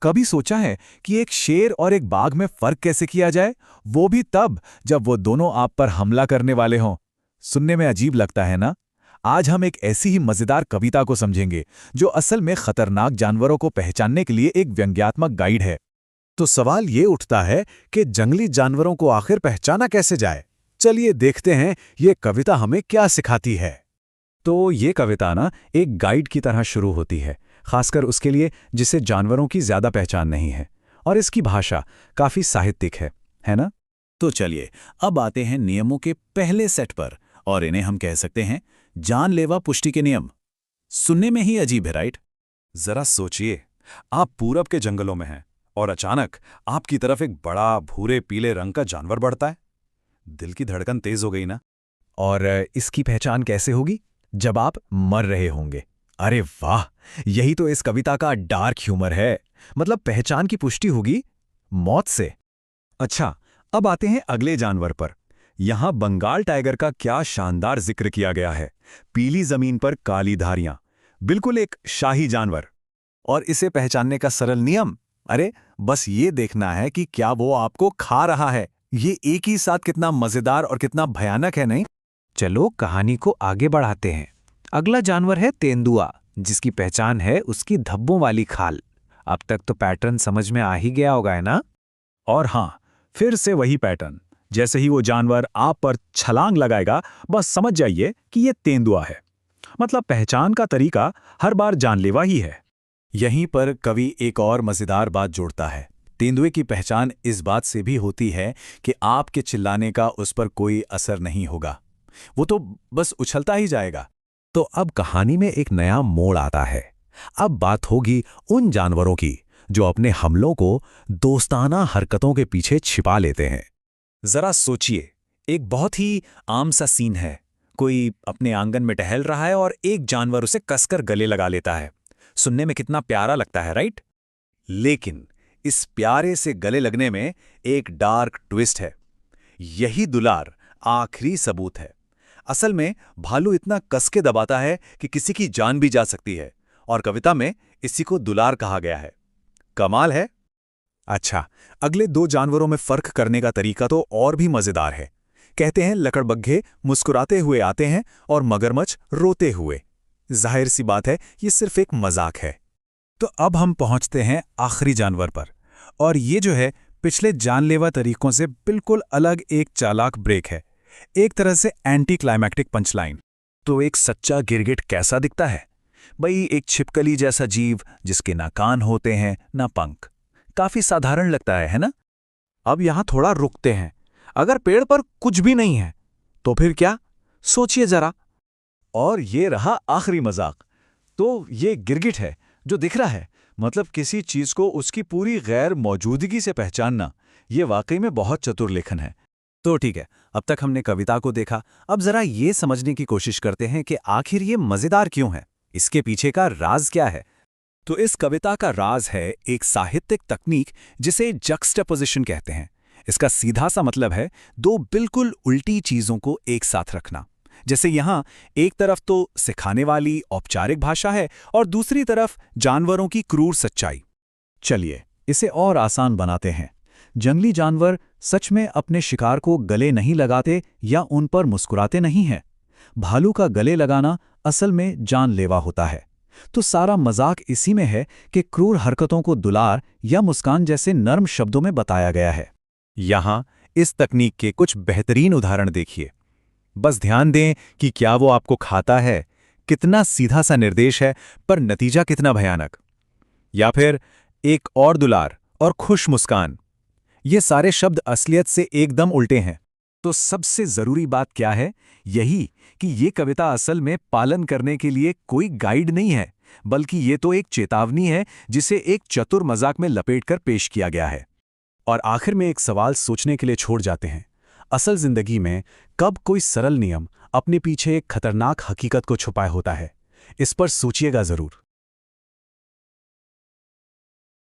कभी सोचा है कि एक शेर और एक बाघ में फर्क कैसे किया जाए, वो भी तब जब वो दोनों आप पर हमला करने वाले हों। सुनने में अजीब लगता है ना। आज हम एक ऐसी ही मजेदार कविता को समझेंगे जो असल में खतरनाक जानवरों को पहचानने के लिए एक व्यंग्यात्मक गाइड है। तो सवाल ये उठता है कि जंगली जानवरों को आखिर पहचाना कैसे जाए। चलिए देखते हैं ये कविता हमें क्या सिखाती है। तो ये कविता ना एक गाइड की तरह शुरू होती है, खासकर उसके लिए जिसे जानवरों की ज्यादा पहचान नहीं है। और इसकी भाषा काफी साहित्यिक है ना? तो चलिए अब आते हैं नियमों के पहले सेट पर, और इन्हें हम कह सकते हैं जानलेवा पुष्टि के नियम। सुनने में ही अजीब है, राइट? जरा सोचिए, आप पूरब के जंगलों में हैं और अचानक आपकी तरफ एक बड़ा भूरे पीले रंग का जानवर बढ़ता है। दिल की धड़कन तेज हो गई ना? और इसकी पहचान कैसे होगी? जब आप मर रहे होंगे। अरे वाह, यही तो इस कविता का डार्क ह्यूमर है। मतलब पहचान की पुष्टि होगी मौत से। अच्छा, अब आते हैं अगले जानवर पर। यहां बंगाल टाइगर का क्या शानदार जिक्र किया गया है। पीली जमीन पर काली धारियां, बिल्कुल एक शाही जानवर। और इसे पहचानने का सरल नियम, अरे बस ये देखना है कि क्या वो आपको खा रहा है। ये एक ही साथ कितना मजेदार और कितना भयानक है, नहीं? चलो कहानी को आगे बढ़ाते हैं। अगला जानवर है तेंदुआ, जिसकी पहचान है उसकी धब्बों वाली खाल। अब तक तो पैटर्न समझ में आ ही गया होगा, है ना? और हाँ, फिर से वही पैटर्न। जैसे ही वो जानवर आप पर छलांग लगाएगा, बस समझ जाइए कि ये तेंदुआ है। मतलब पहचान का तरीका हर बार जानलेवा ही है। यहीं पर कवि एक और मजेदार बात जोड़ता है। तेंदुए की पहचान इस बात से भी होती है कि आपके चिल्लाने का उस पर कोई असर नहीं होगा, वो तो बस उछलता ही जाएगा। तो अब कहानी में एक नया मोड़ आता है। अब बात होगी उन जानवरों की जो अपने हमलों को दोस्ताना हरकतों के पीछे छिपा लेते हैं। जरा सोचिए, एक बहुत ही आम सा सीन है। कोई अपने आंगन में टहल रहा है और एक जानवर उसे कसकर गले लगा लेता है। सुनने में कितना प्यारा लगता है, राइट? लेकिन इस प्यारे से गले लगने में एक डार्क ट्विस्ट है। यही दुलार आखिरी सबूत है। असल में भालू इतना कस के दबाता है कि किसी की जान भी जा सकती है, और कविता में इसी को दुलार कहा गया है। कमाल है। अच्छा, अगले दो जानवरों में फर्क करने का तरीका तो और भी मजेदार है। कहते हैं लकड़बग्घे मुस्कुराते हुए आते हैं और मगरमच्छ रोते हुए। जाहिर सी बात है, ये सिर्फ एक मजाक है। तो अब हम पहुंचते हैं आखिरी जानवर पर, और ये जो है पिछले जानलेवा तरीकों से बिल्कुल अलग एक चालाक ब्रेक है। एक तरह से एंटी क्लाइमैक्टिक पंचलाइन। तो एक सच्चा गिरगिट कैसा दिखता है? भाई, एक छिपकली जैसा जीव जिसके ना कान होते हैं ना पंख। काफी साधारण लगता है ना? अब यहां थोड़ा रुकते हैं। अगर पेड़ पर कुछ भी नहीं है तो फिर क्या? सोचिए जरा। और ये रहा आखिरी मजाक। तो ये गिरगिट है जो दिख रहा है। मतलब किसी चीज को उसकी पूरी गैर मौजूदगी से पहचानना, ये वाकई में बहुत चतुर लेखन है। तो ठीक है, अब तक हमने कविता को देखा। अब जरा ये समझने की कोशिश करते हैं कि आखिर ये मजेदार क्यों है, इसके पीछे का राज क्या है। तो इस कविता का राज है एक साहित्यिक तकनीक जिसे जक्सटापोजिशन कहते हैं। इसका सीधा सा मतलब है दो बिल्कुल उल्टी चीजों को एक साथ रखना। जैसे यहां एक तरफ तो सिखाने वाली औपचारिक भाषा है और दूसरी तरफ जानवरों की क्रूर सच्चाई। चलिए इसे और आसान बनाते हैं। जंगली जानवर सच में अपने शिकार को गले नहीं लगाते या उन पर मुस्कुराते नहीं हैं। भालू का गले लगाना असल में जानलेवा होता है। तो सारा मजाक इसी में है कि क्रूर हरकतों को दुलार या मुस्कान जैसे नर्म शब्दों में बताया गया है। यहां इस तकनीक के कुछ बेहतरीन उदाहरण देखिए। बस ध्यान दें कि क्या वो आपको खाता है, कितना सीधा सा निर्देश है पर नतीजा कितना भयानक। या फिर एक और दुलार और खुश मुस्कान, ये सारे शब्द असलियत से एकदम उल्टे हैं। तो सबसे जरूरी बात क्या है? यही कि ये कविता असल में पालन करने के लिए कोई गाइड नहीं है, बल्कि ये तो एक चेतावनी है जिसे एक चतुर मजाक में लपेटकर पेश किया गया है। और आखिर में एक सवाल सोचने के लिए छोड़ जाते हैं। असल जिंदगी में कब कोई सरल नियम अपने पीछे एक खतरनाक हकीकत को छुपाए होता है? इस पर सोचिएगा जरूर।